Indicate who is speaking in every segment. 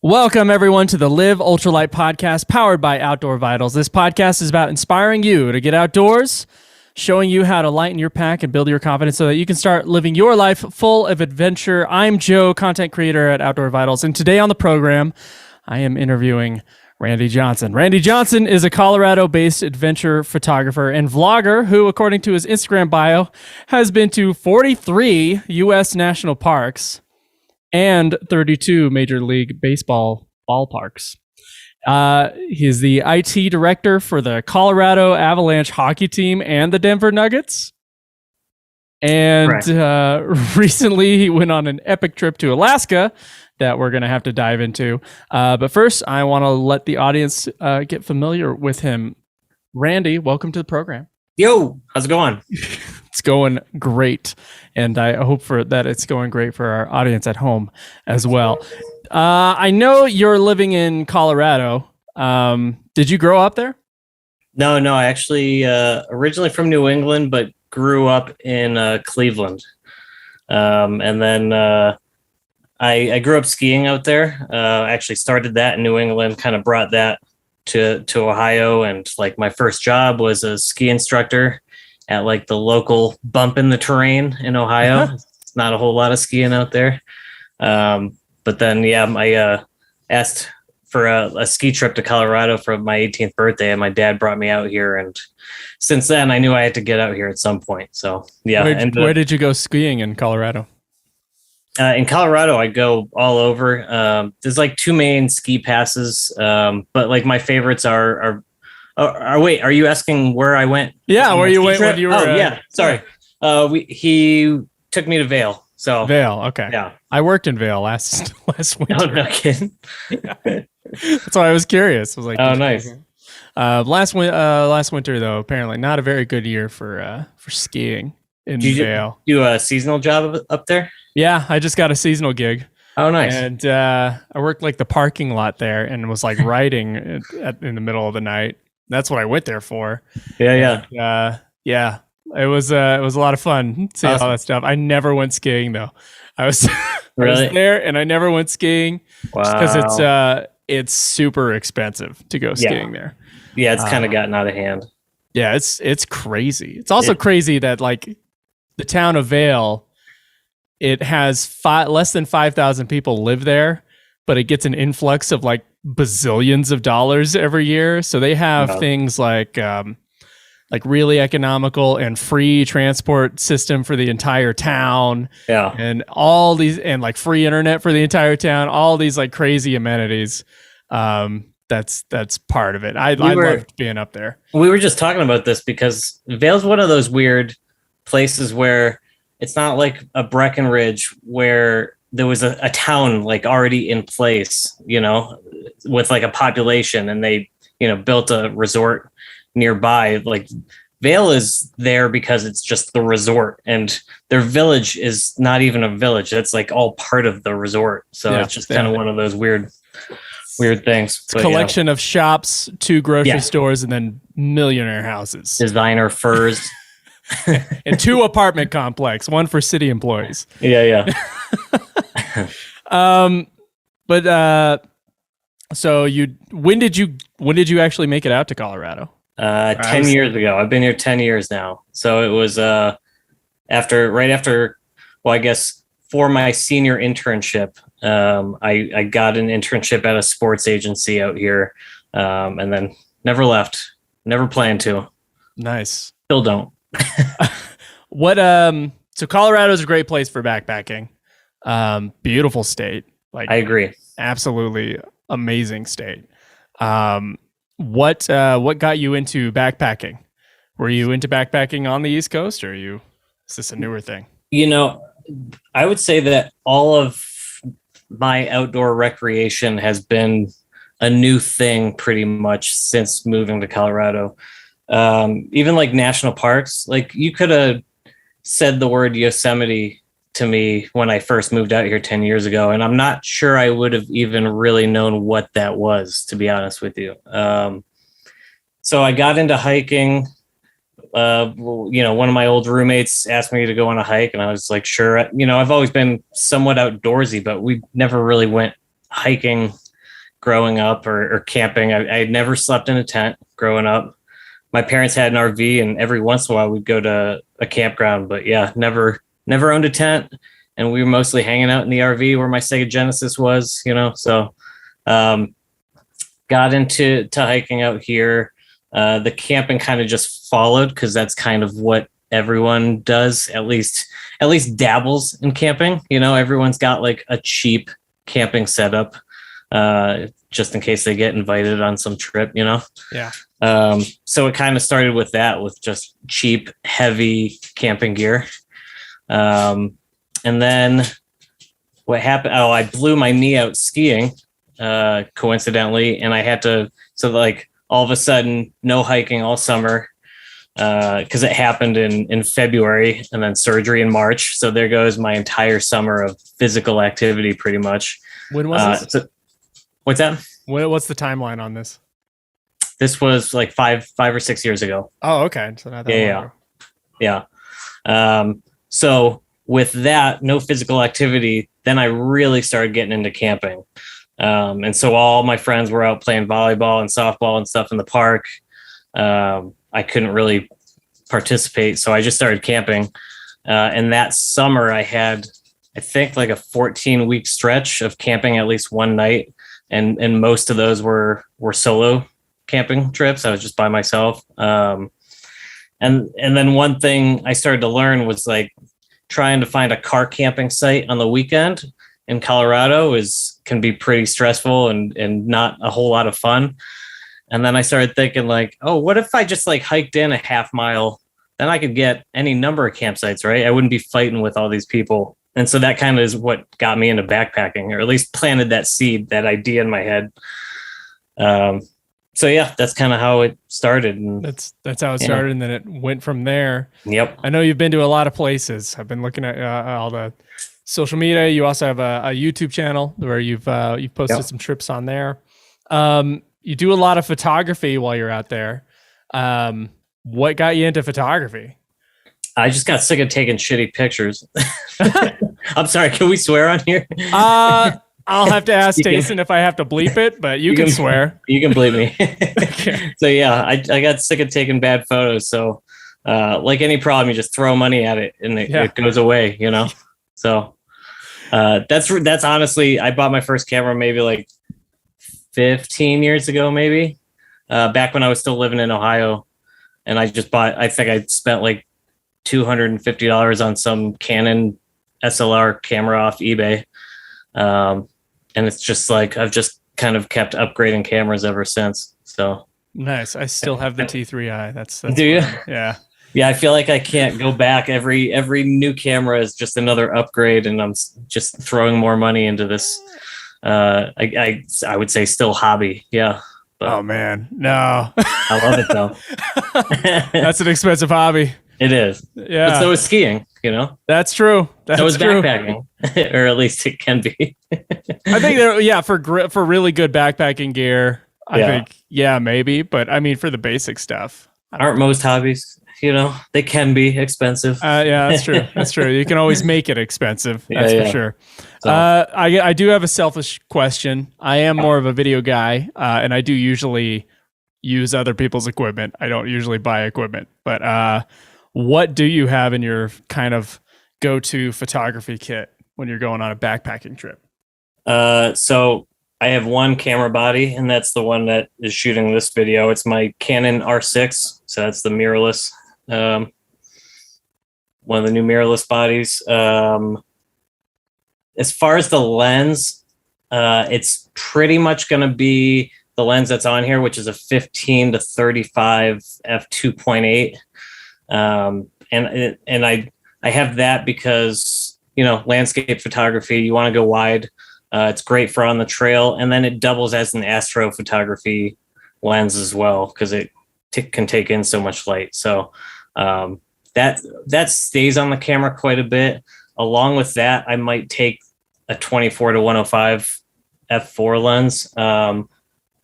Speaker 1: Welcome, everyone, to the Live Ultralight podcast powered by Outdoor Vitals. This podcast is about inspiring you to get outdoors, showing you how to lighten your pack and build your confidence so that you can start living your life full of adventure. I'm Joe, content creator at Outdoor Vitals, and today on the program, I am interviewing Randy Johnson. Randy Johnson is a Colorado-based adventure photographer and vlogger who, according to his Instagram bio, has been to 43 U.S. national parks and 32 Major League Baseball Ballparks. He's the IT director for the Colorado Avalanche Hockey Team and the Denver Nuggets. And recently he went on an epic trip to Alaska that we're going to have to dive into. But first, I want to let the audience get familiar with him. Randy, welcome to the program.
Speaker 2: Yo, how's it going?
Speaker 1: It's going great, and I hope that it's going great for our audience at home as well. I know you're living in Colorado. Did you grow up there?
Speaker 2: No, I actually originally from New England, but grew up in Cleveland. And then I grew up skiing out there. Actually started that in New England, kind of brought that to Ohio, and like my first job was a ski instructor at like the local bump in the terrain in Ohio. It's not a whole lot of skiing out there. But then, I asked for a ski trip to Colorado for my 18th birthday, and my dad brought me out here. And since then, I knew I had to get out here at some point. So, yeah.
Speaker 1: Where did you go skiing in Colorado?
Speaker 2: In Colorado, I go all over. There's like two main ski passes, but like my favorites are wait, are you asking where I went?
Speaker 1: Yeah, where you went when you were...
Speaker 2: yeah, sorry. he took me to Vail. So
Speaker 1: Vail, okay.
Speaker 2: Yeah.
Speaker 1: I worked in Vail last winter.
Speaker 2: Oh, no kidding.
Speaker 1: That's why I was curious. I was like,
Speaker 2: oh, nice.
Speaker 1: Last winter, though, apparently not a very good year for skiing in Vail.
Speaker 2: Do a seasonal job up there?
Speaker 1: Yeah, I just got a seasonal gig.
Speaker 2: Oh, nice.
Speaker 1: And I worked like the parking lot there and was like riding in the middle of the night. That's what I went there for.
Speaker 2: Yeah.
Speaker 1: And, it was a lot of fun seeing all that stuff. I never went skiing though. I was
Speaker 2: really?
Speaker 1: I was there and I never went skiing.
Speaker 2: Wow.
Speaker 1: Because it's super expensive to go skiing there.
Speaker 2: Yeah, it's kind of gotten out of hand.
Speaker 1: Yeah, it's crazy. It's also crazy that like the town of Vail, it has less than 5,000 people live there, but it gets an influx of like bazillions of dollars every year. So they have things like really economical and free transport system for the entire town.
Speaker 2: Yeah.
Speaker 1: And all these, and like free internet for the entire town, all these like crazy amenities. That's part of it. I loved being up there.
Speaker 2: We were just talking about this because Vail's one of those weird places where it's not like a Breckenridge where there was a town like already in place, with like a population, and they, built a resort nearby. Like Vail is there because it's just the resort, and their village is not even a village. It's like all part of the resort. So it's just kind of one of those weird things.
Speaker 1: It's a collection of shops, 2 grocery stores, and then millionaire houses.
Speaker 2: Designer furs.
Speaker 1: And 2 apartment complex, 1 for city employees.
Speaker 2: Yeah.
Speaker 1: So when did you actually make it out to Colorado?
Speaker 2: 10 years ago. I've been here 10 years now. So it was right after, well, I guess for my senior internship, I got an internship at a sports agency out here, and then never left, never planned to.
Speaker 1: Nice.
Speaker 2: Still don't.
Speaker 1: So Colorado is a great place for backpacking. Beautiful state. Like,
Speaker 2: I agree.
Speaker 1: Absolutely amazing state. What got you into backpacking? Were you into backpacking on the East Coast, or is this a newer thing?
Speaker 2: I would say that all of my outdoor recreation has been a new thing pretty much since moving to Colorado. Even like national parks, like you could have said the word Yosemite to me when I first moved out here 10 years ago, and I'm not sure I would have even really known what that was, to be honest with you. So I got into hiking. One of my old roommates asked me to go on a hike, and I was like, sure. I've always been somewhat outdoorsy, but we never really went hiking growing up or camping. I had never slept in a tent growing up. My parents had an RV, and every once in a while we'd go to a campground, but yeah, never owned a tent. And we were mostly hanging out in the RV where my Sega Genesis was, so, got into hiking out here. The camping kind of just followed because that's kind of what everyone does, at least dabbles in camping. Everyone's got like a cheap camping setup, just in case they get invited on some trip,
Speaker 1: Yeah.
Speaker 2: So it kind of started with that, with just cheap, heavy camping gear. And then what happened? Oh, I blew my knee out skiing, coincidentally. And I had to, all of a sudden, no hiking all summer, because it happened in February, and then surgery in March. So there goes my entire summer of physical activity, pretty much.
Speaker 1: When was this?
Speaker 2: What's that?
Speaker 1: What's the timeline on this?
Speaker 2: This was like five or 6 years ago.
Speaker 1: Oh, okay. So not that
Speaker 2: Yeah. So with that, no physical activity, then I really started getting into camping. And so all my friends were out playing volleyball and softball and stuff in the park. I couldn't really participate, so I just started camping. And that summer I had, I think, like a 14-week stretch of camping at least one night. And most of those were solo camping trips. I was just by myself. And then one thing I started to learn was like trying to find a car camping site on the weekend in Colorado can be pretty stressful and not a whole lot of fun. And then I started thinking like, oh, what if I just like hiked in a half mile? Then I could get any number of campsites, right? I wouldn't be fighting with all these people. And so that kind of is what got me into backpacking, or at least planted that seed, that idea in my head. So yeah, that's kind of how it started. And
Speaker 1: that's how it started, and then it went from there.
Speaker 2: Yep.
Speaker 1: I know you've been to a lot of places. I've been looking at all the social media. You also have a YouTube channel where you've posted some trips on there. You do a lot of photography while you're out there. What got you into photography?
Speaker 2: I just got sick of taking shitty pictures. I'm sorry. Can we swear on here?
Speaker 1: I'll have to ask Tayson if I have to bleep it, but you can swear.
Speaker 2: You can bleep me.
Speaker 1: Okay.
Speaker 2: So yeah, I got sick of taking bad photos. So like any problem, you just throw money at it and it goes away, So that's honestly, I bought my first camera maybe like 15 years ago, maybe back when I was still living in Ohio. And I think I spent like $250 on some Canon SLR camera off eBay. And it's just like, I've just kind of kept upgrading cameras ever since. So
Speaker 1: nice. I still have the T3i. That's
Speaker 2: do you?
Speaker 1: Yeah.
Speaker 2: Yeah. I feel like I can't go back. Every new camera is just another upgrade, and I'm just throwing more money into this. I would say still hobby. Yeah. But
Speaker 1: oh man, no.
Speaker 2: I love it though.
Speaker 1: That's an expensive hobby.
Speaker 2: It is.
Speaker 1: Yeah.
Speaker 2: But so is skiing,
Speaker 1: That's true.
Speaker 2: So is backpacking, or at least it can be.
Speaker 1: I think for really good backpacking gear, I think, maybe. But I mean, for the basic stuff.
Speaker 2: Aren't most hobbies, they can be expensive.
Speaker 1: Yeah, that's true. That's true. You can always make it expensive. That's for sure.
Speaker 2: So.
Speaker 1: I do have a selfish question. I am more of a video guy, and I do usually use other people's equipment. I don't usually buy equipment, but what do you have in your kind of go-to photography kit when you're going on a backpacking trip?
Speaker 2: So I have one camera body, and that's the one that is shooting this video. It's my Canon R6. So that's the mirrorless, one of the new mirrorless bodies. As far as the lens, it's pretty much going to be the lens that's on here, which is a 15 to 35 f2.8. And I have that because, landscape photography, you want to go wide. It's great for on the trail. And then it doubles as an astrophotography lens as well, because it can take in so much light. So that stays on the camera quite a bit. Along with that, I might take a 24 to 105 f4 lens.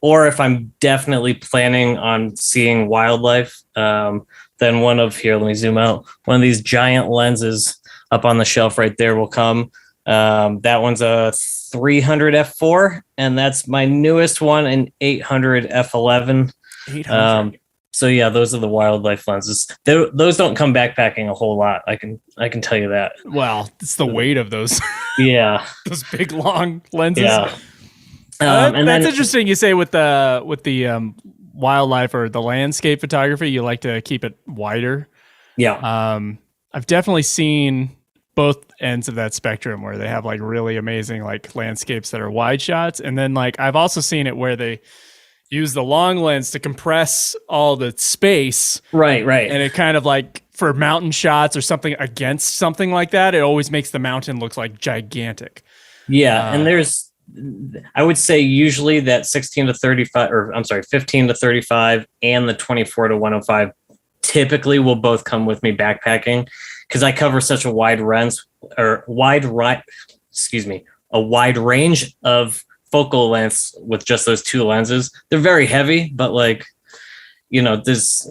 Speaker 2: Or if I'm definitely planning on seeing wildlife, then let me zoom out. One of these giant lenses up on the shelf right there will come. That one's a 300 f4, and that's my newest one, an 800 f11.
Speaker 1: 800.
Speaker 2: So yeah, those are the wildlife lenses. Those don't come backpacking a whole lot. I can tell you that.
Speaker 1: Well, it's the weight of those
Speaker 2: Yeah,
Speaker 1: those big long lenses.
Speaker 2: yeah.
Speaker 1: And that's interesting. You say with the wildlife or the landscape photography, you like to keep it wider.
Speaker 2: Yeah.
Speaker 1: I've definitely seen both ends of that spectrum where they have like really amazing like landscapes that are wide shots, and then like I've also seen it where they use the long lens to compress all the space.
Speaker 2: Right.
Speaker 1: And it kind of like for mountain shots or something against something like that, it always makes the mountain look like gigantic.
Speaker 2: Yeah, and I would say usually that 16 to 35, or I'm sorry, 15 to 35 and the 24 to 105 typically will both come with me backpacking because I cover such a wide range of focal lengths with just those two lenses. They're very heavy, but like, this,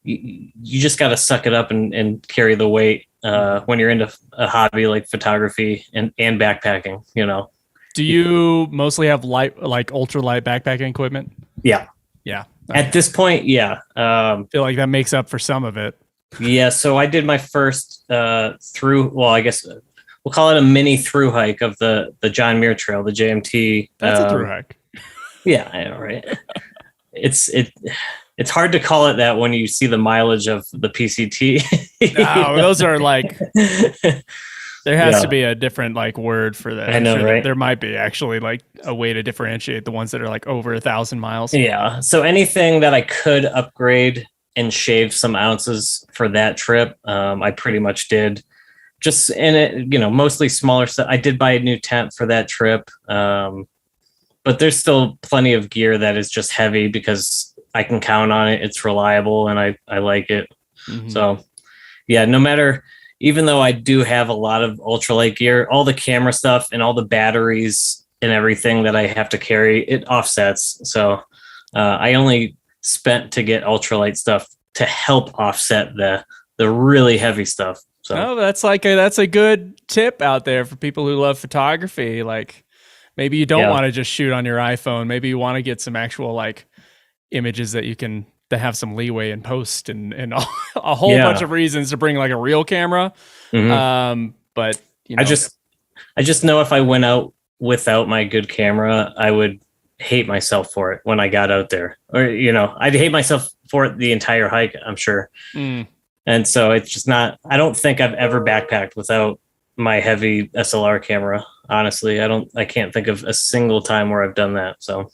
Speaker 2: you just got to suck it up and carry the weight when you're into a hobby like photography and backpacking,
Speaker 1: Do you mostly have like ultralight backpacking equipment?
Speaker 2: Yeah.
Speaker 1: Okay.
Speaker 2: At this point, yeah.
Speaker 1: I feel like that makes up for some of it.
Speaker 2: Yeah. So I did my first I guess we'll call it a mini through hike of the John Muir Trail, the JMT.
Speaker 1: That's a through hike.
Speaker 2: Yeah, I know, right? It's hard to call it that when you see the mileage of the PCT.
Speaker 1: No, those are like there has to be a different like word for that.
Speaker 2: I know, right?
Speaker 1: There might be actually like a way to differentiate the ones that are like over 1,000 miles.
Speaker 2: Yeah. So anything that I could upgrade and shave some ounces for that trip, I pretty much did. Just in it, mostly smaller stuff. I did buy a new tent for that trip. But there's still plenty of gear that is just heavy because I can count on it. It's reliable and I like it. Mm-hmm. So yeah, even though I do have a lot of ultralight gear, all the camera stuff and all the batteries and everything that I have to carry, it offsets. So I only spent to get ultralight stuff to help offset the really heavy stuff. So
Speaker 1: that's a good tip out there for people who love photography. Like maybe you don't want to just shoot on your iPhone. Maybe you want to get some actual like images that have some leeway in post and a whole bunch of reasons to bring like a real camera. Mm-hmm. But
Speaker 2: I just know if I went out without my good camera, I would hate myself for it when I got out there, or, I'd hate myself for it the entire hike, I'm sure. Mm. And so it's just not, I don't think I've ever backpacked without my heavy SLR camera. Honestly, I can't think of a single time where I've done that. So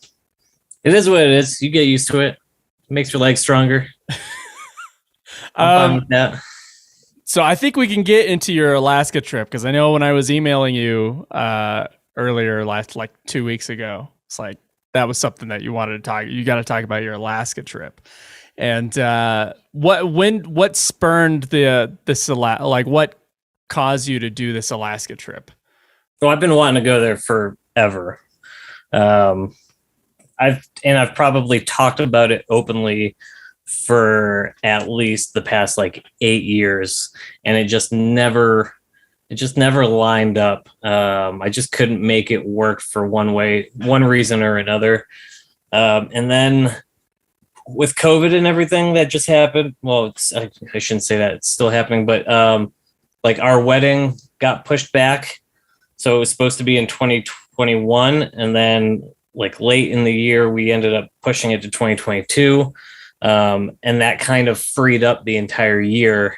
Speaker 2: it is what it is. You get used to it. It makes your legs stronger. I'm fine with that.
Speaker 1: So I think we can get into your Alaska trip, because I know when I was emailing you earlier, like 2 weeks ago, it's like that was something that you wanted to talk. You got to talk about your Alaska trip, and what spurned what caused you to do this Alaska trip?
Speaker 2: So I've been wanting to go there forever. I've probably talked about it openly for at least the past like 8 years, and it just never lined up. I just couldn't make it work for one reason or another. And then with COVID and everything that just happened, well, I shouldn't say that, it's still happening, but like our wedding got pushed back. So it was supposed to be in 2021. And then like late in the year, we ended up pushing it to 2022. And that kind of freed up the entire year.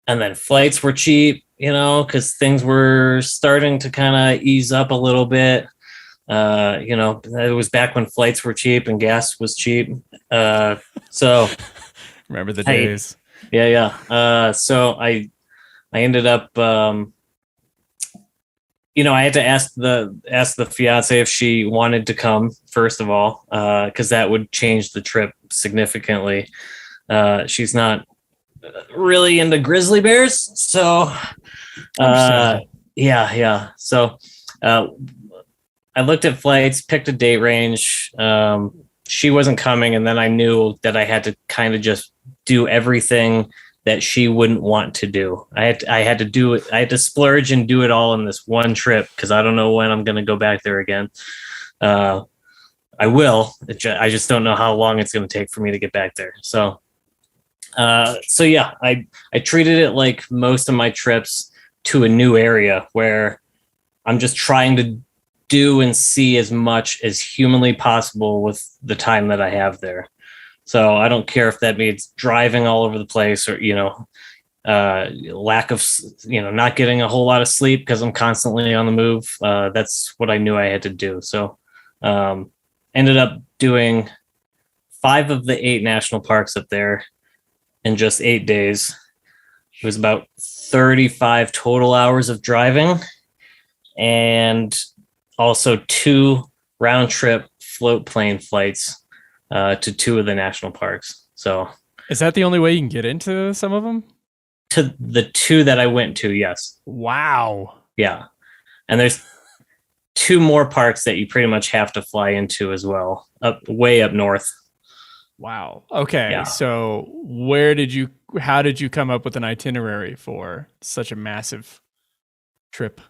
Speaker 2: And then flights were cheap, because things were starting to kind of ease up a little bit. It was back when flights were cheap and gas was cheap. So
Speaker 1: remember the days.
Speaker 2: Yeah. So I ended up, I had to ask the fiance if she wanted to come, first of all, because that would change the trip significantly. She's not really into grizzly bears, so yeah. So I looked at flights, picked a date range. She wasn't coming, and then I knew that I had to kind of just do everything that she wouldn't want to do. I had to do it. I had to splurge and do it all in this one trip because I don't know when I'm going to go back there again. I will. I just don't know how long it's going to take for me to get back there. So yeah, I treated it like most of my trips to a new area where I'm just trying to do and see as much as humanly possible with the time that I have there. So I don't care if that means driving all over the place or, lack of, not getting a whole lot of sleep because I'm constantly on the move. That's what I knew I had to do. So ended up doing 5 of the 8 national parks up there in just 8 days. It was about 35 total hours of driving and also 2 round trip float plane flights to 2 of the national parks. So
Speaker 1: is that the only way you can get into some of them?
Speaker 2: To the 2 that I went to, yes.
Speaker 1: Wow.
Speaker 2: Yeah. And there's 2 more parks that you pretty much have to fly into as well, way up north.
Speaker 1: Wow. Okay.
Speaker 2: Yeah.
Speaker 1: So how did you come up with an itinerary for such a massive trip?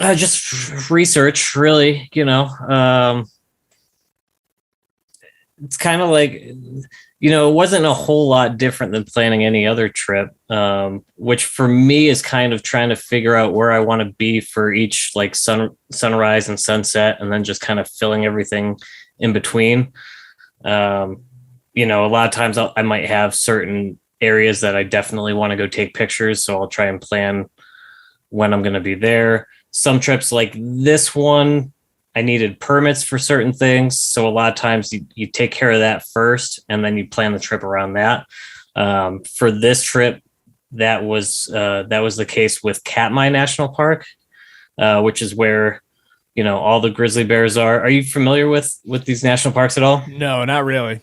Speaker 2: Just research, really, it's kind of like, it wasn't a whole lot different than planning any other trip, which for me is kind of trying to figure out where I want to be for each like sunrise and sunset, and then just kind of filling everything in between. A lot of times I might have certain areas that I definitely want to go take pictures. So I'll try and plan when I'm going to be there. Some trips like this one, I needed permits for certain things. So a lot of times you take care of that first and then you plan the trip around that. For this trip, that was the case with Katmai National Park, which is where, all the grizzly bears are. Are you familiar with these national parks at all?
Speaker 1: No, not really.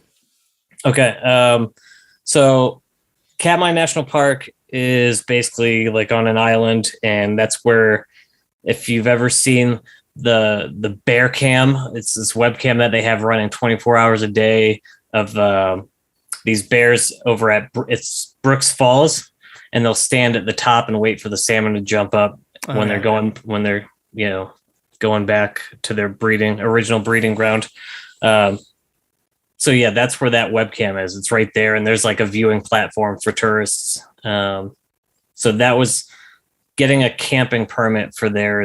Speaker 2: Okay. So Katmai National Park is basically like on an island, and that's where, if you've ever seen the bear cam, it's this webcam that they have running 24 hours a day of these bears over at it's Brooks Falls, and they'll stand at the top and wait for the salmon to jump up when they're going back to their original breeding ground. So yeah, that's where that webcam is. It's right there, and there's like a viewing platform for tourists. So that was getting a camping permit for there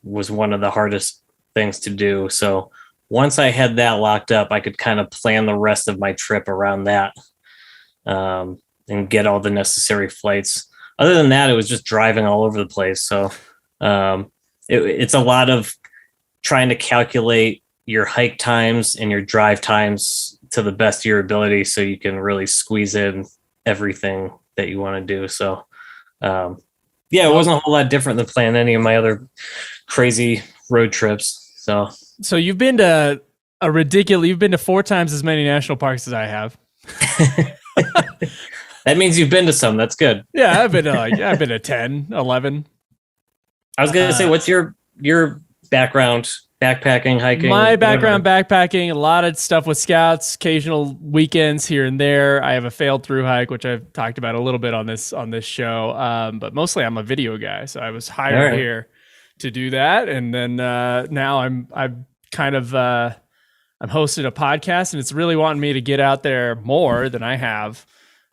Speaker 2: was one of the hardest things to do. So once I had that locked up, I could kind of plan the rest of my trip around that, and get all the necessary flights. Other than that, it was just driving all over the place. So it's a lot of trying to calculate your hike times and your drive times to the best of your ability so you can really squeeze in everything that you want to do. So yeah, it wasn't a whole lot different than planning any of my other crazy road trips. So
Speaker 1: you've been to you've been to 4 times as many national parks as I have.
Speaker 2: That means you've been to some. That's good.
Speaker 1: Yeah, I've been to 10, 11.
Speaker 2: I was going to say, what's your background? Backpacking, hiking?
Speaker 1: My background, backpacking, a lot of stuff with scouts, occasional weekends here and there. I have a failed through hike, which I've talked about a little bit on this show. But mostly I'm a video guy. So I was hired here to do that. And then now I'm hosted a podcast, and it's really wanting me to get out there more than I have.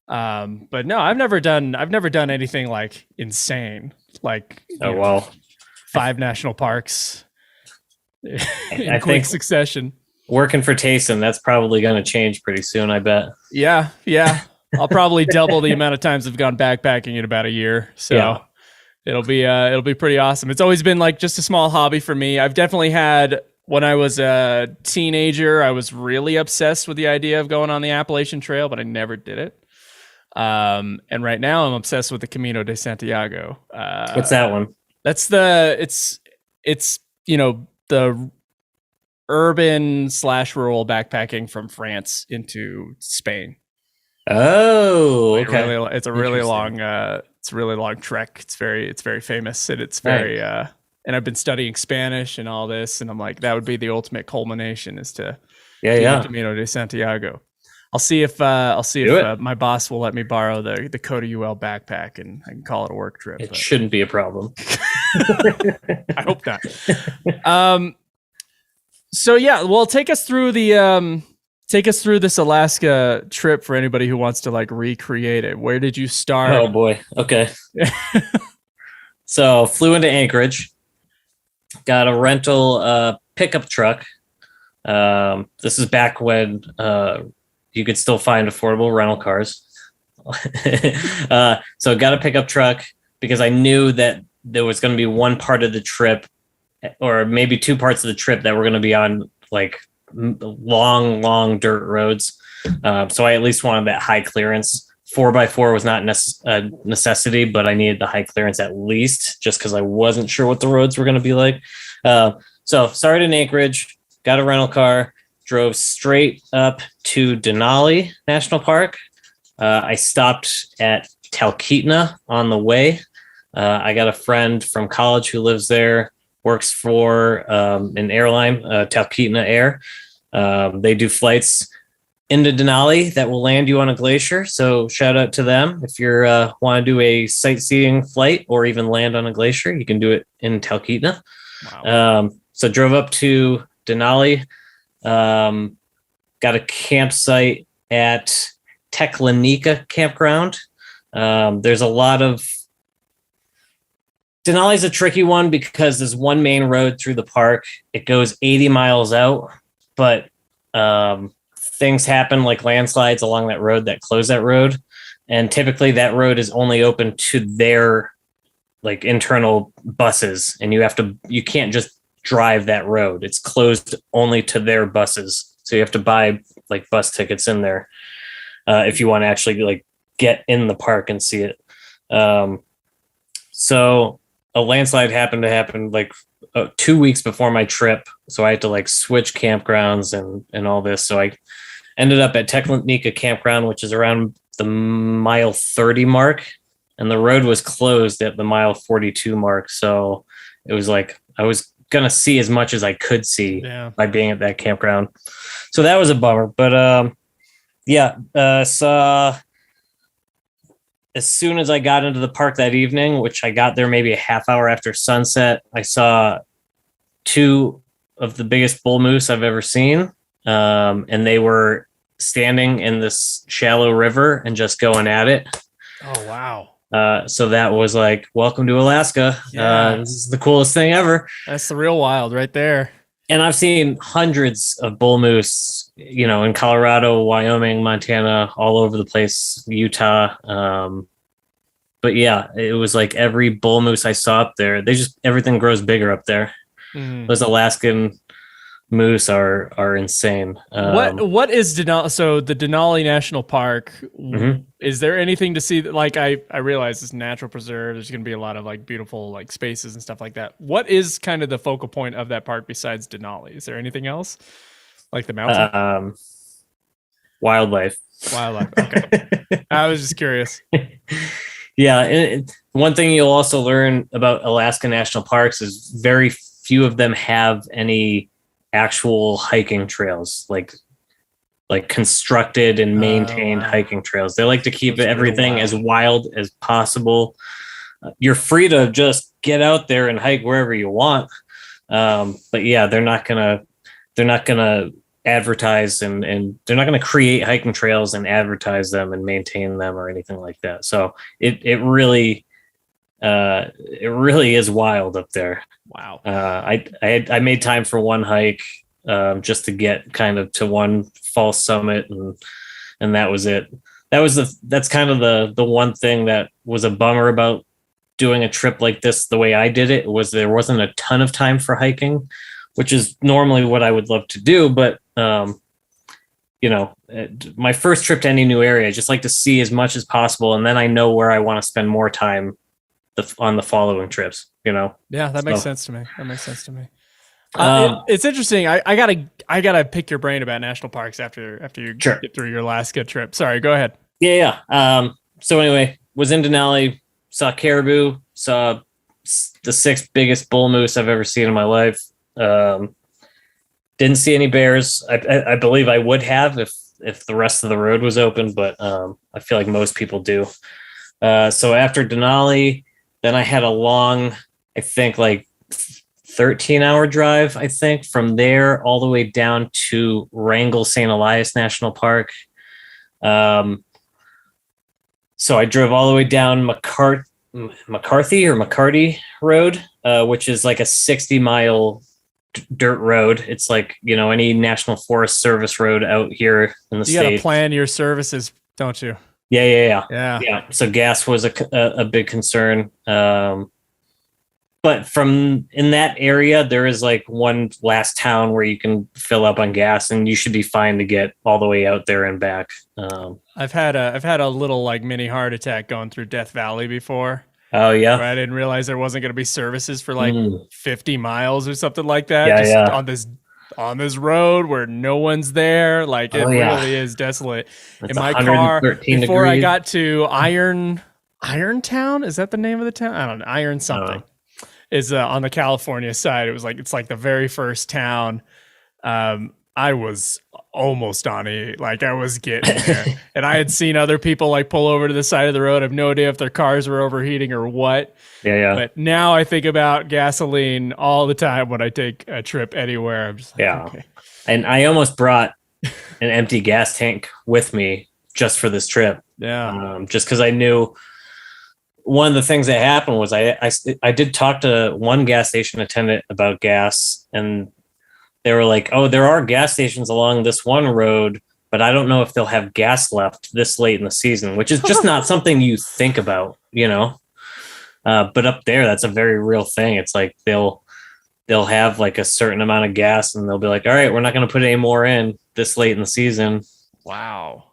Speaker 1: But no, I've never done anything like insane, like 5 national parks in quick succession.
Speaker 2: Working for Taysom, that's probably going to change pretty soon, I bet.
Speaker 1: Yeah. I'll probably double the amount of times I've gone backpacking in about a year. So yeah. It'll be pretty awesome. It's always been like just a small hobby for me. I've definitely had, when I was a teenager, I was really obsessed with the idea of going on the Appalachian Trail, but I never did it. And right now I'm obsessed with the Camino de Santiago.
Speaker 2: What's that one?
Speaker 1: That's it's the urban/rural backpacking from France into Spain.
Speaker 2: Oh, okay.
Speaker 1: It's a really long trek. It's very famous, and it's very and I've been studying Spanish and all this, and I'm like, that would be the ultimate culmination is to do the Camino de Santiago. I'll see if
Speaker 2: Do it.
Speaker 1: my boss will let me borrow the Coda UL backpack, and I can call it a work trip.
Speaker 2: It shouldn't be a problem.
Speaker 1: I hope not. So yeah, well, take us through this Alaska trip for anybody who wants to like recreate it. Where did you start?
Speaker 2: Oh boy. Okay. So flew into Anchorage, got a rental pickup truck. This is back when you could still find affordable rental cars. So got a pickup truck because I knew that there was going to be one part of the trip, or maybe two parts of the trip, that were going to be on like long dirt roads. So I at least wanted that high clearance. 4x4 was not a necessity, but I needed the high clearance at least, just because I wasn't sure what the roads were going to be like. So started in Anchorage, got a rental car, drove straight up to Denali National Park. I stopped at Talkeetna on the way. I got a friend from college who lives there, works for an airline, Talkeetna Air. They do flights into Denali that will land you on a glacier. So shout out to them. If you want to do a sightseeing flight or even land on a glacier, you can do it in Talkeetna. Wow. So drove up to Denali, got a campsite at Teklanika campground. There's a lot of Denali's a tricky one because there's one main road through the park. It goes 80 miles out, but things happen like landslides along that road that close that road. And typically that road is only open to their like internal buses. And you can't just drive that road. It's closed only to their buses. So you have to buy like bus tickets in there if you want to actually like get in the park and see it. So a landslide happened to happen like 2 weeks before my trip. So I had to like switch campgrounds and all this. So I ended up at Teklanika campground, which is around the mile 30 mark. And the road was closed at the mile 42 mark. So it was like, I was going to see as much as I could see by being at that campground. So that was a bummer, but so as soon as I got into the park that evening, which I got there maybe a half hour after sunset, I saw two of the biggest bull moose I've ever seen. And they were standing in this shallow river and just going at it.
Speaker 1: Oh, wow.
Speaker 2: So that was like, welcome to Alaska.
Speaker 1: Yeah.
Speaker 2: This is the coolest thing ever.
Speaker 1: That's the real wild right there.
Speaker 2: And I've seen hundreds of bull moose, in Colorado, Wyoming, Montana, all over the place, Utah. But yeah, it was like every bull moose I saw up there, everything grows bigger up there. Those Alaskan moose are insane.
Speaker 1: What is Denali? So the Denali National Park, is there anything to see that, like, I realize it's natural preserve, there's going to be a lot of like beautiful like spaces and stuff like that. What is kind of the focal point of that park besides Denali? Is there anything else like the mountain?
Speaker 2: Wildlife.
Speaker 1: Okay. I was just curious.
Speaker 2: Yeah. And one thing you'll also learn about Alaska national parks is very few of them have any actual hiking trails, like constructed and maintained hiking trails. They like to keep everything as wild as possible. You're free to just get out there and hike wherever you want. But yeah, they're not gonna advertise and they're not going to create hiking trails and advertise them and maintain them or anything like that. So it really is wild up there.
Speaker 1: Wow.
Speaker 2: I made time for one hike just to get kind of to one false summit and that was it. That's kind of the one thing that was a bummer about doing a trip like this the way I did it, was there wasn't a ton of time for hiking, which is normally what I would love to do. But, my first trip to any new area, I just like to see as much as possible. And then I know where I want to spend more time on the following trips, Yeah,
Speaker 1: that makes sense to me. It's interesting. I gotta pick your brain about national parks after you get through your Alaska trip. Sorry, go ahead.
Speaker 2: Yeah. So anyway, was in Denali, saw caribou, saw the 6th biggest bull moose I've ever seen in my life. Didn't see any bears. I believe I would have if if the rest of the road was open, but I feel like most people do. So after Denali, then I had a long, I think like 13-hour drive, I think, from there all the way down to Wrangell St. Elias National Park. So I drove all the way down McCarthy Road, which is like a 60-mile dirt road. It's like, any National Forest Service road out here in the state.
Speaker 1: You got to plan your services, don't you?
Speaker 2: Yeah. So gas was a big concern. But from in that area, there is like one last town where you can fill up on gas, and you should be fine to get all the way out there and back.
Speaker 1: I've had a little like mini heart attack going through Death Valley before.
Speaker 2: Oh yeah,
Speaker 1: I didn't realize there wasn't going to be services for like 50 miles or something like that.
Speaker 2: Yeah,
Speaker 1: on this road where no one's there. Like it really is desolate.
Speaker 2: It's
Speaker 1: in my car before
Speaker 2: degrees.
Speaker 1: I got to Irontown. Is that the name of the town? I don't know. Iron something is on the California side. It's like the very first town. I was almost on it. Like I was getting there, and I had seen other people like pull over to the side of the road. I have no idea if their cars were overheating or what.
Speaker 2: Yeah.
Speaker 1: But now I think about gasoline all the time when I take a trip anywhere. I'm just like, okay.
Speaker 2: And I almost brought an empty gas tank with me just for this trip.
Speaker 1: Yeah.
Speaker 2: Just because I knew one of the things that happened was I did talk to one gas station attendant about gas, and they were like, oh, there are gas stations along this one road, but I don't know if they'll have gas left this late in the season, which is just not something you think about, but up there, that's a very real thing. It's like they'll have like a certain amount of gas, and they'll be like, all right, we're not going to put any more in this late in the season.
Speaker 1: Wow.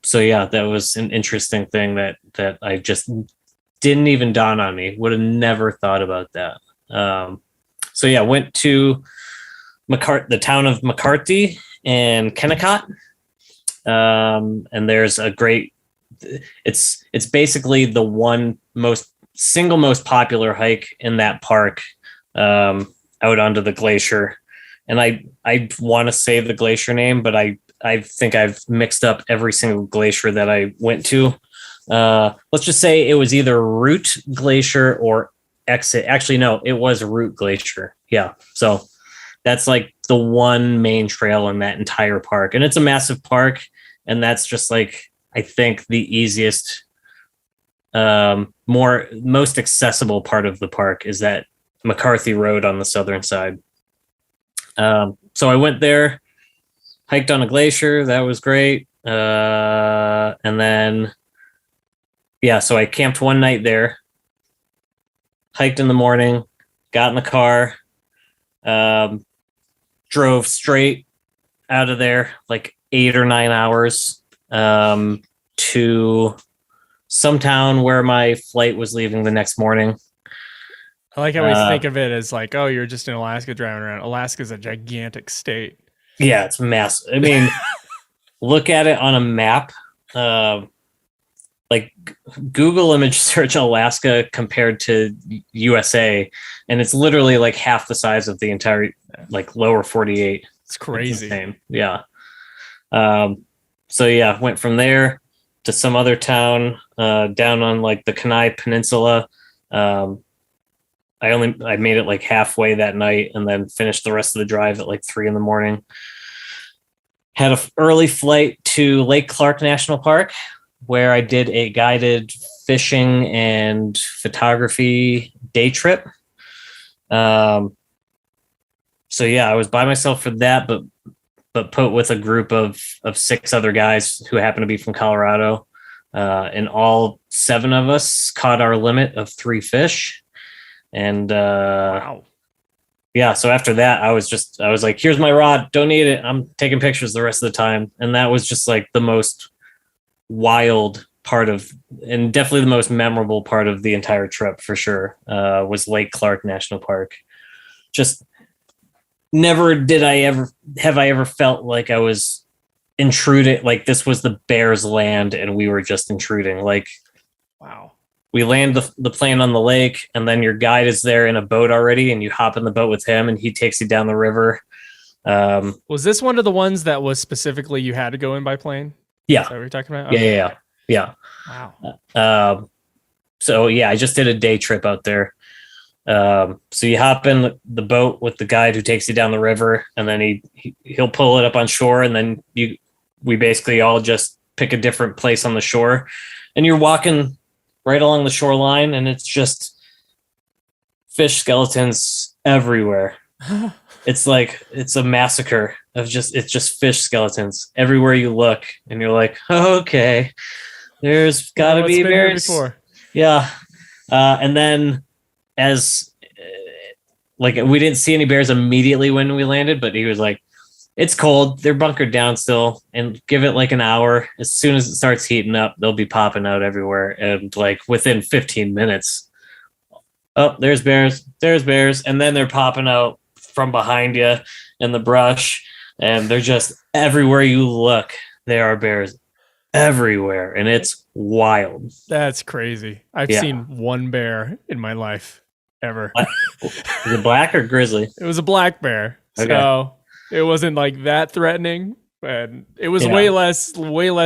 Speaker 2: So yeah, that was an interesting thing that I just didn't even dawn on me. Would have never thought about that. So yeah, went to the town of McCarthy and Kennecott. And there's a great, it's basically the one most popular hike in that park, out onto the glacier. And I want to say the glacier name, but I think I've mixed up every single glacier that I went to. Let's just say it was either Root Glacier or Exit. Actually, no, it was Root Glacier. Yeah. So that's like the one main trail in that entire park. And it's a massive park. And that's just like, I think the easiest, most accessible part of the park is that McCarthy Road on the southern side. So I went there, hiked on a glacier. That was great. And then, so I camped one night there, hiked in the morning, got in the car, drove straight out of there, like 8 or 9 hours, to some town where my flight was leaving the next morning.
Speaker 1: I like how we think of it as like, oh, you're just in Alaska driving around. Alaska's a gigantic state.
Speaker 2: Yeah, it's massive. I mean, look at it on a map. Like Google image search Alaska compared to USA, and it's literally like half the size of the entire like lower 48.
Speaker 1: It's crazy.
Speaker 2: It's yeah. So yeah, went from there to some other town down on like the Kenai Peninsula. I made it like halfway that night, and then finished the rest of the drive at like 3 a.m. Had an early flight to Lake Clark National Park, where I did a guided fishing and photography day trip. So yeah, I was by myself for that, but put with a group of 6 other guys who happen to be from Colorado. And all 7 of us caught our limit of 3 fish. And wow. Yeah, so after that, I was like, here's my rod, don't need it. I'm taking pictures the rest of the time. And that was just like the most wild part of, and definitely the most memorable part of the entire trip for sure, was Lake Clark National Park. Just never have I ever felt like I was intruding, like this was the bear's land and we were just intruding. Like,
Speaker 1: wow.
Speaker 2: We land the plane on the lake, and then your guide is there in a boat already, and you hop in the boat with him, and he takes you down the river.
Speaker 1: Was this one of the ones that was specifically you had to go in by plane?
Speaker 2: Yeah.
Speaker 1: Is that what you're talking about?
Speaker 2: Okay. Yeah.
Speaker 1: Wow.
Speaker 2: So yeah, I just did a day trip out there. So you hop in the boat with the guide who takes you down the river, and then he'll pull it up on shore, and then we basically all just pick a different place on the shore, and you're walking right along the shoreline, and it's just fish skeletons everywhere. It's like it's a massacre of it's just fish skeletons everywhere you look, and you're like, oh, okay, there's got to be bears. Yeah, and then as like we didn't see any bears immediately when we landed, but he was like, it's cold, they're bunkered down still, and give it like an hour. As soon as it starts heating up, they'll be popping out everywhere, and like within 15 minutes, oh, there's bears, and then they're popping out from behind you in the brush, and they're just everywhere you look. There are bears everywhere, and it's wild.
Speaker 1: That's crazy. I've seen one bear in my life ever.
Speaker 2: Was it black or grizzly?
Speaker 1: It was a black bear. Okay. So it wasn't like that threatening, and it was way less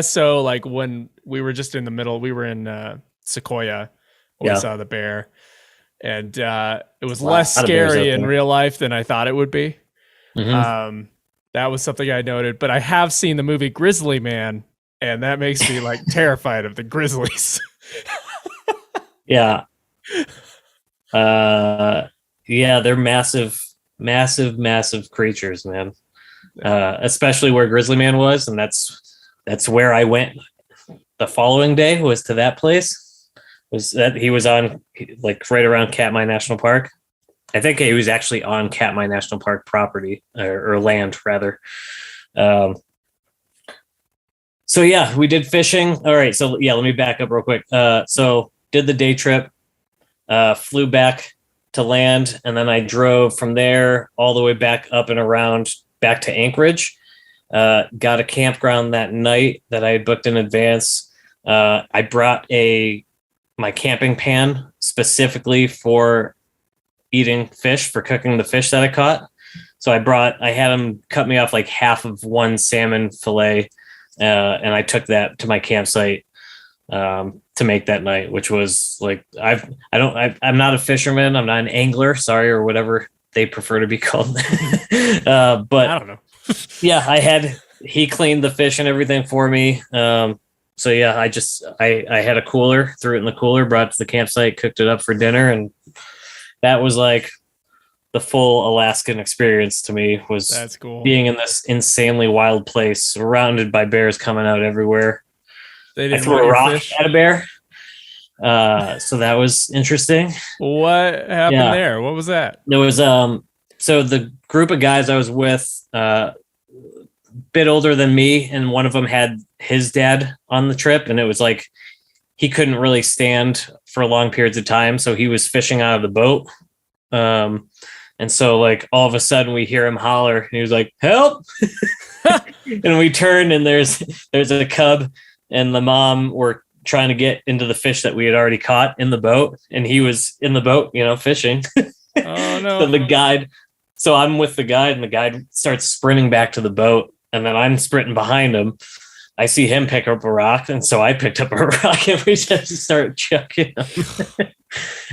Speaker 1: so like when we were just in the middle. We were in Sequoia when we saw the bear, and it was less scary in real life than I thought it would be. Mm-hmm. That was something I noted, but I have seen the movie Grizzly Man, and that makes me like terrified of the grizzlies.
Speaker 2: Yeah. They're massive creatures, man. Especially where Grizzly Man was, and that's where I went the following day, was to that place. Was that he was on like right around Katmai National Park. I think he was actually on Katmai National Park property or land rather. So yeah, we did fishing. All right. So yeah, let me back up real quick. So did the day trip, flew back to land, and then I drove from there all the way back up and around back to Anchorage. Got a campground that night that I had booked in advance. I brought my camping pan specifically for eating fish, for cooking the fish that I caught. So I had them cut me off like half of one salmon fillet, and I took that to my campsite to make that night, which was like I'm not a fisherman, I'm not an angler, sorry, or whatever they prefer to be called. But
Speaker 1: I don't know.
Speaker 2: Yeah, he cleaned the fish and everything for me. So yeah, I had a cooler, threw it in the cooler, brought it to the campsite, cooked it up for dinner, and that was like the full Alaskan experience to me. Was
Speaker 1: That's cool.
Speaker 2: Being in this insanely wild place, surrounded by bears coming out everywhere.
Speaker 1: They didn't
Speaker 2: I threw a rock at a bear. So that was interesting.
Speaker 1: What happened there? What was that?
Speaker 2: There was so the group of guys I was with, bit older than me, and one of them had his dad on the trip, and it was like he couldn't really stand for long periods of time, so he was fishing out of the boat. And so like all of a sudden we hear him holler, and he was like, help. And we turn, and there's a cub and the mom were trying to get into the fish that we had already caught in the boat, and he was in the boat, fishing.
Speaker 1: Oh no.
Speaker 2: So I'm with the guide, and the guide starts sprinting back to the boat, and then I'm sprinting behind him. I see him pick up a rock, and so I picked up a rock, and we just start chucking him.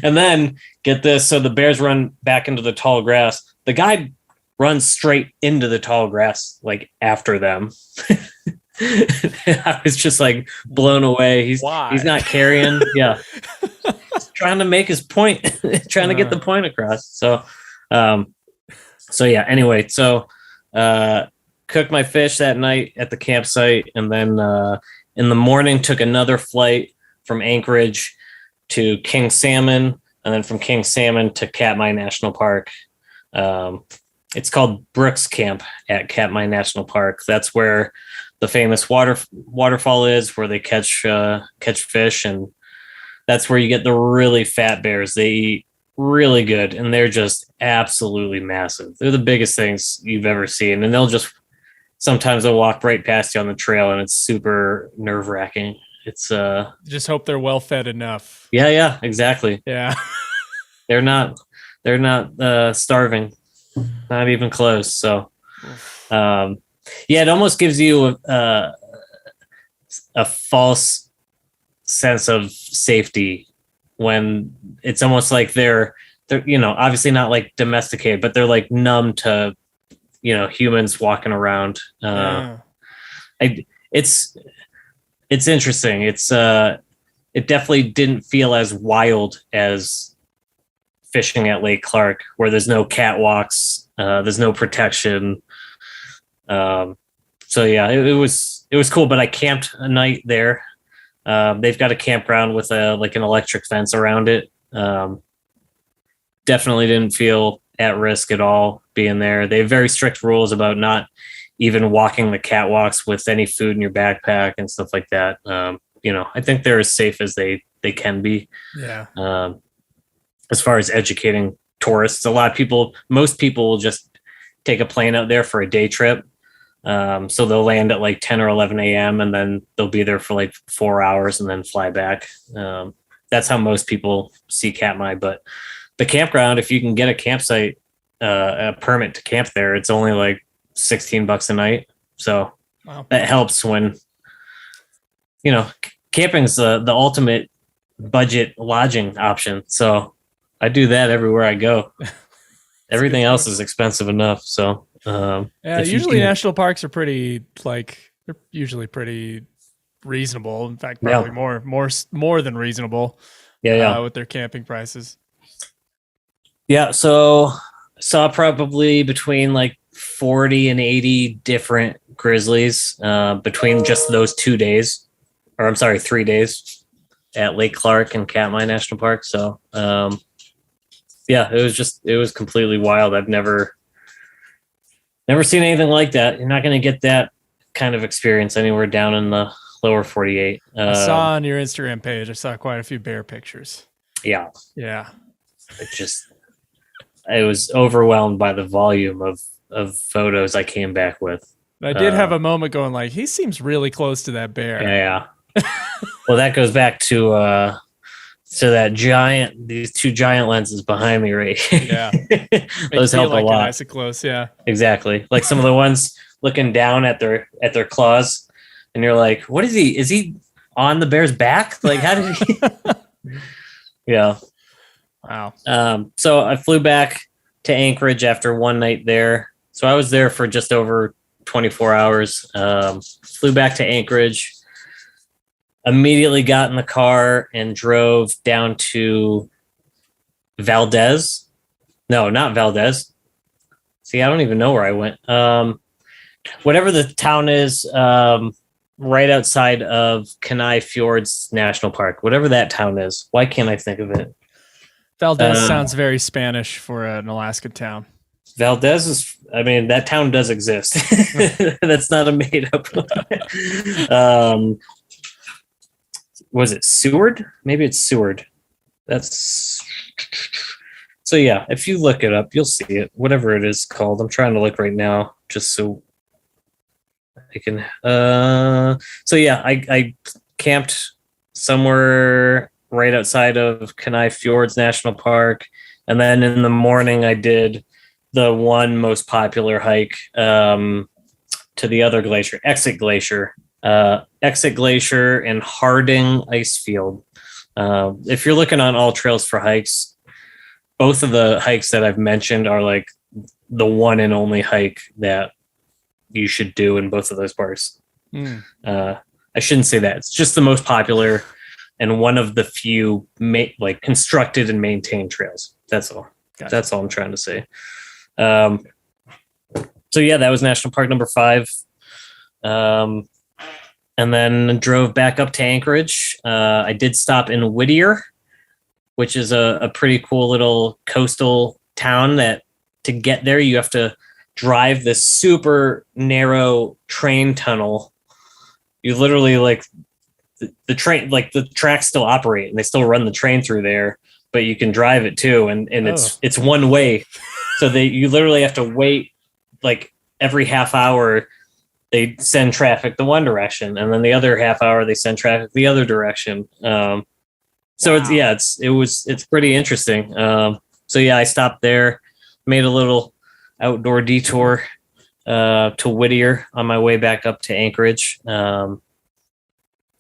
Speaker 2: And then get this, so the bears run back into the tall grass. The guide runs straight into the tall grass, like after them. I was just like blown away. He's not carrying. Yeah. He's trying to make his point, trying to get the point across. So yeah, anyway, so cooked my fish that night at the campsite, and then in the morning took another flight from Anchorage to King Salmon, and then from King Salmon to Katmai National Park. It's called Brooks Camp at Katmai National Park. That's where the famous waterfall is, where they catch fish, and that's where you get the really fat bears. They eat really good, and they're just absolutely massive. They're the biggest things you've ever seen, and sometimes they'll walk right past you on the trail, and it's super nerve-wracking. It's
Speaker 1: just hope they're well fed enough.
Speaker 2: Yeah, exactly.
Speaker 1: Yeah.
Speaker 2: They're not starving, not even close. So Yeah, it almost gives you a false sense of safety when it's almost like they're obviously not like domesticated, but they're like numb to humans walking around. It's interesting. It definitely didn't feel as wild as fishing at Lake Clark, where there's no catwalks, there's no protection. So yeah, it was cool. But I camped a night there. They've got a campground with an electric fence around it. Definitely didn't feel at risk at all being there. They have very strict rules about not even walking the catwalks with any food in your backpack and stuff like that. I think they're as safe as they can be.
Speaker 1: Yeah.
Speaker 2: As far as educating tourists, most people will just take a plane out there for a day trip. So they'll land at like 10 or 11 a.m. and then they'll be there for like 4 hours and then fly back. That's how most people see Katmai. But the campground, if you can get a campsite, a permit to camp there, it's only like $16 a night. So that helps when, camping's the ultimate budget lodging option. So I do that everywhere I go. Everything else is expensive enough. So,
Speaker 1: usually national parks are they're usually pretty reasonable. In fact, probably more than reasonable. With their camping prices.
Speaker 2: Yeah. So saw probably between like 40 and 80 different grizzlies between just those 2 days, or I'm sorry, 3 days at Lake Clark and Katmai National Park. So, it was completely wild. I've never seen anything like that. You're not going to get that kind of experience anywhere down in the lower 48.
Speaker 1: I saw on your Instagram page, I saw quite a few bear pictures.
Speaker 2: Yeah.
Speaker 1: Yeah.
Speaker 2: I was overwhelmed by the volume of photos I came back with.
Speaker 1: I did have a moment going like, he seems really close to that bear.
Speaker 2: Yeah. Well, that goes back to these two giant lenses behind me, right?
Speaker 1: Yeah.
Speaker 2: Those help a lot.
Speaker 1: Nice and close, yeah.
Speaker 2: Exactly. Like some of the ones looking down at their claws, and you're like, what is he? Is he on the bear's back? Like, how did he? Yeah.
Speaker 1: Wow.
Speaker 2: So I flew back to Anchorage after one night there. So I was there for just over 24 hours. Flew back to Anchorage. Immediately got in the car and drove down to Valdez. No, not Valdez. See, I don't even know where I went. Whatever the town is, right outside of Kenai Fjords National Park, whatever that town is. Why can't I think of it?
Speaker 1: Valdez sounds very Spanish for an Alaska town.
Speaker 2: Valdez is, that town does exist. That's not a made up. Was it Seward? Maybe it's Seward. So yeah, if you look it up, you'll see it. Whatever it is called. I'm trying to look right now just so I can. So yeah, I camped somewhere right outside of Kenai Fjords National Park, and then in the morning I did the one most popular hike to the other glacier, Exit Glacier. Exit Glacier and Harding Ice Field. If you're looking on all trails for hikes, both of the hikes that I've mentioned are like the one and only hike that you should do in both of those parks. I shouldn't say that. It's just the most popular and one of the few constructed and maintained trails. That's all. Gotcha. That's all I'm trying to say. So yeah, that was National Park number 5. And then drove back up to Anchorage. I did stop in Whittier, which is a pretty cool little coastal town that to get there, you have to drive this super narrow train tunnel. You literally the train, the tracks still operate and they still run the train through there, but you can drive it too. And it's one way. So you literally have to wait every half hour. They send traffic the one direction, and then the other half hour they send traffic the other direction. So it's pretty interesting. So yeah, I stopped there, made a little outdoor detour to Whittier on my way back up to Anchorage. And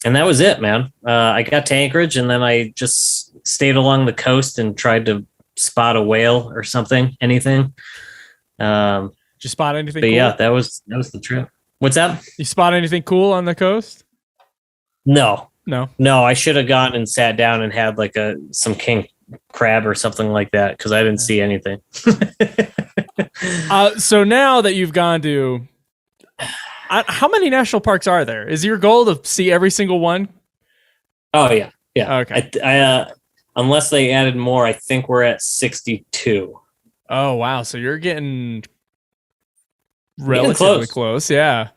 Speaker 2: that was it, man. I got to Anchorage and then I just stayed along the coast and tried to spot a whale or something, anything.
Speaker 1: Did you spot anything
Speaker 2: but
Speaker 1: cool?
Speaker 2: Yeah, that was the trip. What's that?
Speaker 1: You spot anything cool on the coast?
Speaker 2: No.
Speaker 1: I
Speaker 2: should have gone and sat down and had like some king crab or something like that because I didn't see anything.
Speaker 1: So now that you've gone to, how many national parks are there? Is your goal to see every single one?
Speaker 2: Oh yeah.
Speaker 1: Okay.
Speaker 2: I unless they added more, I think we're at 62.
Speaker 1: Oh wow! So you're getting relatively close. Yeah.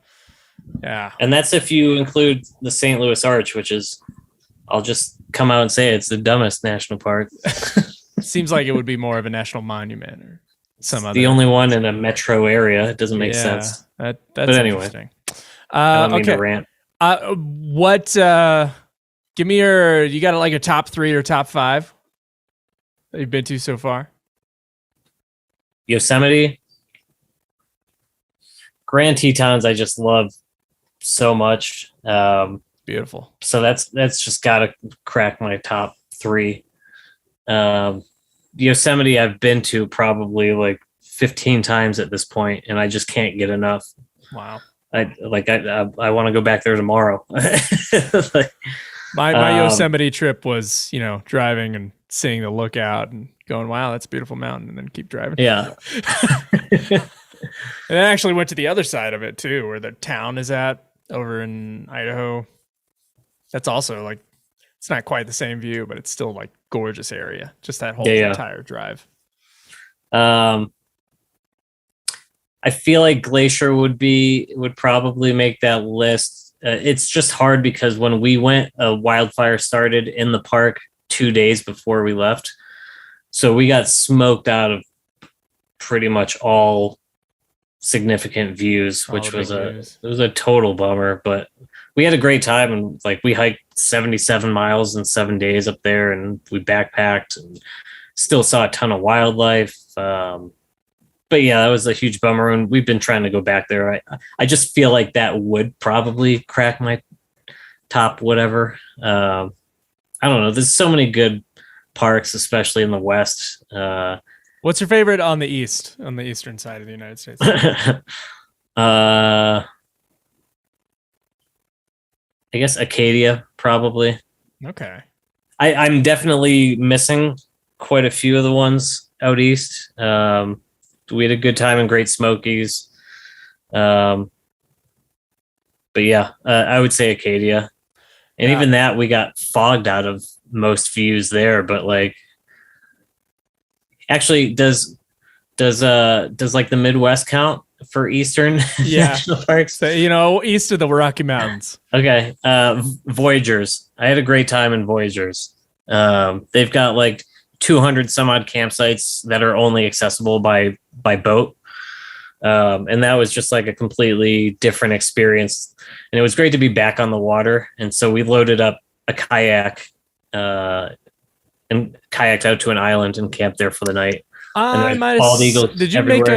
Speaker 2: And that's if you include the St. Louis Arch, which is, I'll just come out and say it's the dumbest national park.
Speaker 1: Seems like it would be more of a national monument or some other.
Speaker 2: The only one in a metro area. It doesn't make sense.
Speaker 1: That's
Speaker 2: but anyway,
Speaker 1: interesting.
Speaker 2: I don't mean to rant.
Speaker 1: Give me you got like a top 3 or top 5 that you've been to so far?
Speaker 2: Yosemite, Grand Tetons, I just love so much.
Speaker 1: Beautiful.
Speaker 2: So that's just got to crack my top 3. Yosemite, I've been to probably like 15 times at this point, and I just can't get enough.
Speaker 1: Wow.
Speaker 2: I want to go back there tomorrow.
Speaker 1: My Yosemite trip was, driving and seeing the lookout and going, wow, that's a beautiful mountain, and then keep driving.
Speaker 2: Yeah.
Speaker 1: And I actually went to the other side of it too, where the town is at over in Idaho. That's also like, it's not quite the same view, but it's still like gorgeous area. Just that whole entire drive.
Speaker 2: I feel like Glacier would probably make that list. It's just hard because when we went, a wildfire started in the park 2 days before we left. So we got smoked out of pretty much all significant views, which was a total bummer, but we had a great time. And like we hiked 77 miles in 7 days up there, and we backpacked and still saw a ton of wildlife. But yeah, that was a huge bummer, and we've been trying to go back there. I just feel like that would probably crack my top whatever. I don't know. There's so many good parks, especially in the West.
Speaker 1: What's your favorite on the eastern side of the United States?
Speaker 2: I guess Acadia, probably.
Speaker 1: Okay.
Speaker 2: I'm definitely missing quite a few of the ones out east. We had a good time in Great Smokies. But yeah, I would say Acadia. And even that, we got fogged out of most views there. But like, actually, does like the Midwest count for Eastern national parks?
Speaker 1: So, east of the Rocky Mountains.
Speaker 2: Okay. Voyagers. I had a great time in Voyagers. They've got like 200 some odd campsites that are only accessible by boat. And that was just like a completely different experience. And it was great to be back on the water. And so we loaded up a kayak and kayaked out to an island and camped there for the night. Bald eagles.
Speaker 1: Did you make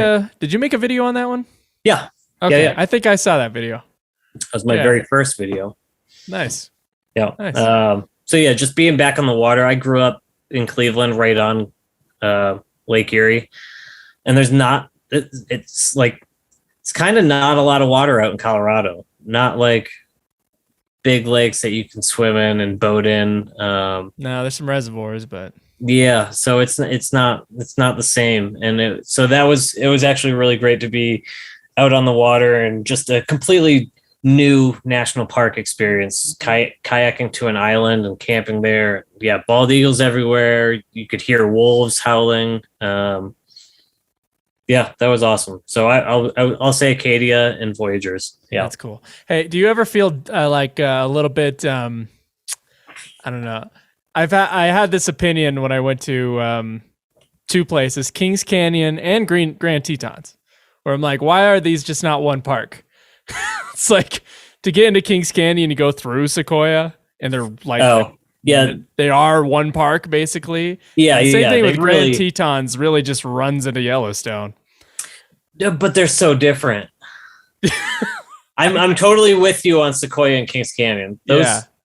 Speaker 1: a video on that one?
Speaker 2: Yeah.
Speaker 1: Okay.
Speaker 2: Yeah.
Speaker 1: I think I saw that video.
Speaker 2: That was my very first video.
Speaker 1: Nice.
Speaker 2: Yeah.
Speaker 1: Nice.
Speaker 2: So yeah, just being back on the water. I grew up in Cleveland, right on Lake Erie, and there's not. It's kind of not a lot of water out in Colorado. Not like big lakes that you can swim in and boat in.
Speaker 1: No, there's some reservoirs, but
Speaker 2: yeah, so it's not the same. And it was actually really great to be out on the water and just a completely new national park experience, kayaking to an island and camping there. Yeah, bald eagles everywhere. You could hear wolves howling. Yeah, that was awesome. So I'll say Acadia and Voyagers. Yeah,
Speaker 1: that's cool. Hey, do you ever feel like a little bit? I don't know. I had this opinion when I went to 2 places, Kings Canyon and Grand Tetons, where I'm like, why are these just not one park? It's like to get into Kings Canyon, you go through Sequoia, and they're like, they are one park basically.
Speaker 2: Yeah,
Speaker 1: same thing with Grand Tetons. Really, just runs into Yellowstone.
Speaker 2: Yeah, but they're so different. I'm totally with you on Sequoia and Kings Canyon.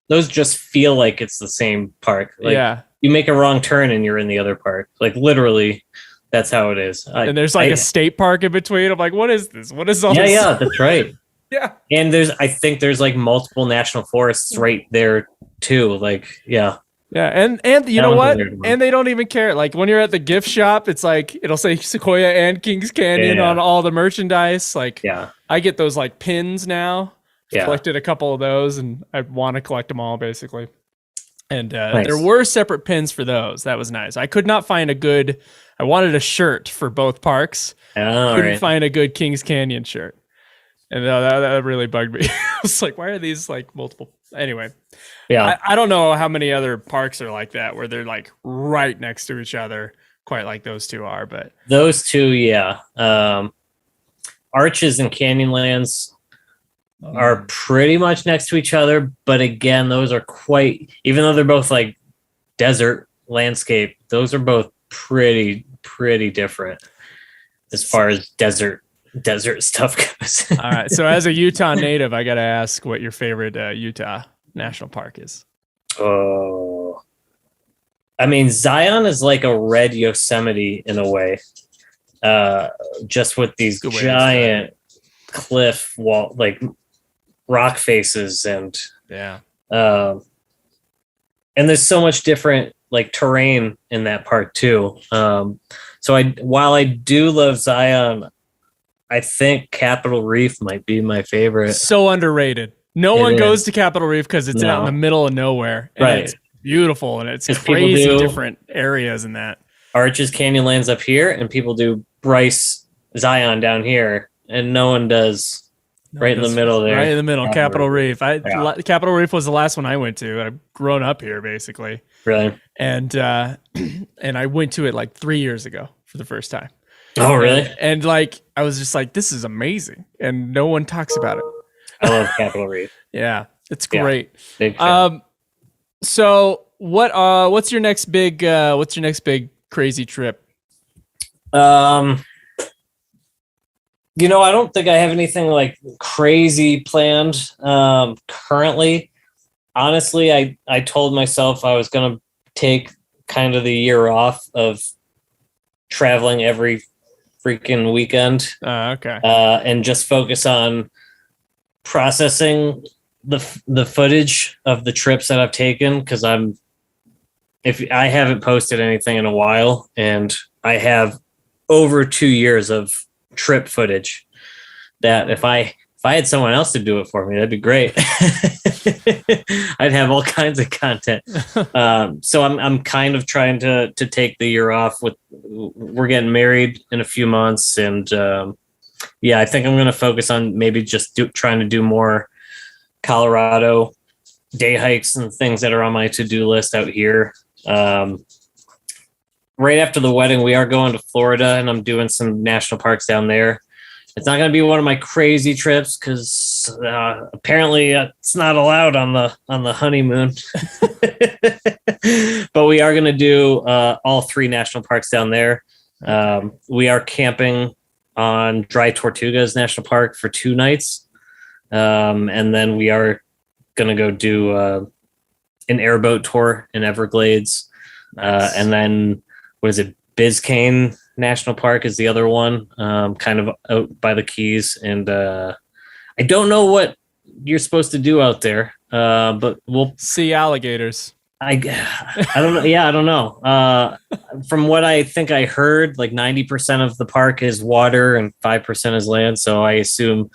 Speaker 2: Those just feel like it's the same park. Like you make a wrong turn and you're in the other park. Like literally, that's how it is.
Speaker 1: And there's like a state park in between. I'm like, what is this? What is all this?
Speaker 2: Yeah, that's right.
Speaker 1: Yeah.
Speaker 2: And I think there's like multiple national forests right there too. Like, yeah.
Speaker 1: Yeah, and you know what? And they don't even care. Like when you're at the gift shop, it's like it'll say Sequoia and Kings Canyon on all the merchandise. Like, I get those like pins now. Collected a couple of those, and I want to collect them all basically. And there were separate pins for those. That was nice. I could not find I wanted a shirt for both parks. Couldn't find a good Kings Canyon shirt. And that really bugged me. I was like, why are these like multiple? Anyway, I don't know how many other parks are like that where they're like right next to each other, quite like those two are. But
Speaker 2: those two, Arches and Canyonlands are pretty much next to each other. But again, those are even though they're both like desert landscape, those are both pretty different as far as desert stuff goes.
Speaker 1: All right. So as a Utah native, I got to ask what your favorite Utah national park is.
Speaker 2: Oh, I mean, Zion is like a red Yosemite in a way, just with these giant cliff wall, like rock faces. And and there's so much different like terrain in that park too. So while I do love Zion, I think Capitol Reef might be my favorite.
Speaker 1: So underrated. No one goes to Capitol Reef because it's out in the middle of nowhere. And it's beautiful and it's crazy different areas in that.
Speaker 2: Arches Canyonlands up here, and people do Bryce Zion down here, and no one does in the middle there.
Speaker 1: Right in the middle, Capitol Reef. Capitol Reef was the last one I went to. I've grown up here basically.
Speaker 2: Really?
Speaker 1: And I went to it like 3 years ago for the first time.
Speaker 2: Oh, really?
Speaker 1: And like, I was just like, this is amazing. And no one talks about it.
Speaker 2: I love Capitol Reef.
Speaker 1: Yeah, it's great.
Speaker 2: Big fan.
Speaker 1: So what's your next big crazy trip?
Speaker 2: I don't think I have anything like crazy planned currently. Honestly, I told myself I was going to take kind of the year off of traveling every freaking weekend.
Speaker 1: Okay.
Speaker 2: And just focus on processing the footage of the trips that I've taken, because if I haven't posted anything in a while, and I have over 2 years of trip footage that if I had someone else to do it for me, that'd be great. I'd have all kinds of content. So I'm kind of trying to take the year off. We're getting married in a few months, and I think I'm going to focus on maybe just trying to do more Colorado day hikes and things that are on my to-do list out here. Right after the wedding, we are going to Florida, and I'm doing some national parks down there. It's not going to be one of my crazy trips because apparently it's not allowed on the honeymoon. But we are going to do all 3 national parks down there. We are camping on Dry Tortugas National Park for 2 nights. And then we are going to go do an airboat tour in Everglades. Nice. And then, what is it? Biscayne National Park is the other one, kind of out by the Keys. And I don't know what you're supposed to do out there, but we'll
Speaker 1: see alligators.
Speaker 2: I don't know. Yeah, I don't know. From what I think I heard, like 90% of the park is water and 5% is land. So I assume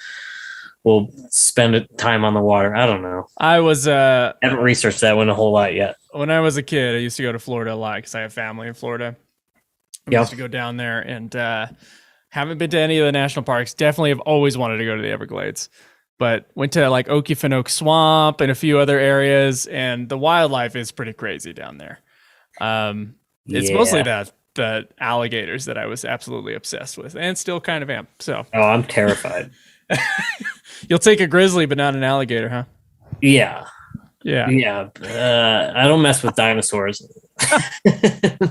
Speaker 2: we'll spend time on the water. I don't know.
Speaker 1: I
Speaker 2: haven't researched that one a whole lot yet.
Speaker 1: When I was a kid, I used to go to Florida a lot because I have family in Florida. I used to go down there, and haven't been to any of the national parks. Definitely have always wanted to go to the Everglades, but went to like Okefenokee Swamp and a few other areas, and the wildlife is pretty crazy down there. It's mostly the alligators that I was absolutely obsessed with, and still kind of am. So,
Speaker 2: I'm terrified.
Speaker 1: You'll take a grizzly, but not an alligator, huh?
Speaker 2: Yeah.
Speaker 1: Yeah.
Speaker 2: I don't mess with dinosaurs.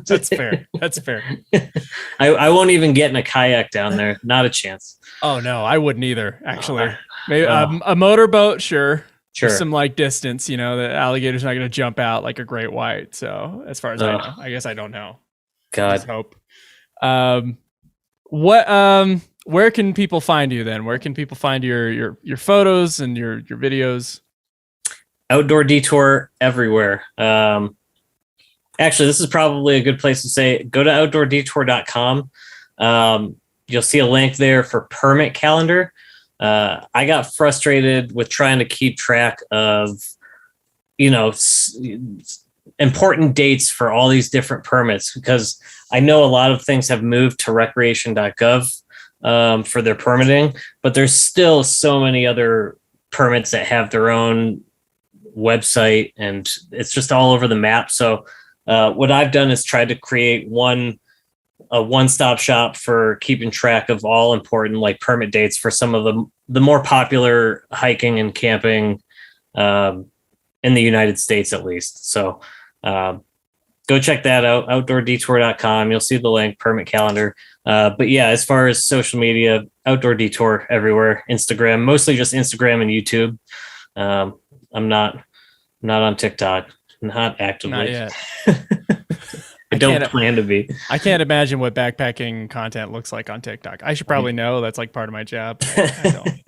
Speaker 1: That's fair. That's fair.
Speaker 2: I won't even get in a kayak down there. Not a chance.
Speaker 1: Oh no, I wouldn't either. Actually, maybe a motorboat, sure.
Speaker 2: Sure.
Speaker 1: Some like distance, the alligator's not going to jump out like a great white. So as far as I know, I guess I don't know.
Speaker 2: God.
Speaker 1: Just hope. Where can people find you then? Where can people find your photos and your videos?
Speaker 2: Outdoor Detour everywhere. Actually, this is probably a good place to say, go to outdoordetour.com. You'll see a link there for permit calendar. I got frustrated with trying to keep track of, important dates for all these different permits, because I know a lot of things have moved to recreation.gov for their permitting, but there's still so many other permits that have their own website, and it's just all over the map. So what I've done is tried to create a one-stop shop for keeping track of all important like permit dates for some of the more popular hiking and camping in the United States, at least. So go check that out, outdoordetour.com. You'll see the link, permit calendar. But yeah, as far as social media, Outdoor Detour everywhere. Instagram, mostly just Instagram and YouTube. I'm not on TikTok, not actively.
Speaker 1: Not yet.
Speaker 2: I don't plan to be.
Speaker 1: I can't imagine what backpacking content looks like on TikTok. I should probably know. That's like part of my job. I don't.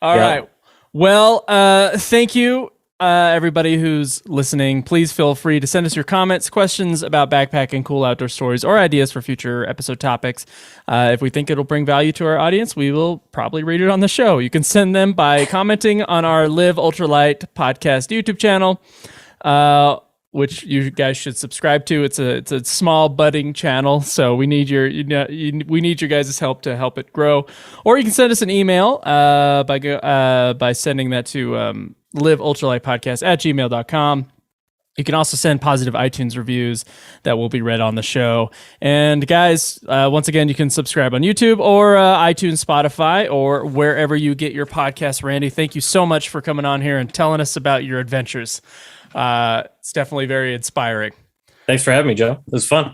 Speaker 1: All right. Well, thank you, everybody who's listening. Please feel free to send us your comments, questions about backpacking, cool outdoor stories, or ideas for future episode topics. If we think it'll bring value to our audience, we will probably read it on the show. You can send them by commenting on our Live Ultralight podcast YouTube channel, which you guys should subscribe to. It's a small budding channel, so we need your guys' help to help it grow. Or you can send us an email by sending that to liveultralightpodcast@gmail.com. You can also send positive iTunes reviews that will be read on the show. And guys, once again, you can subscribe on YouTube or iTunes, Spotify, or wherever you get your podcasts. Randy, thank you so much for coming on here and telling us about your adventures. It's definitely very inspiring.
Speaker 2: Thanks for having me, Joe. It was fun.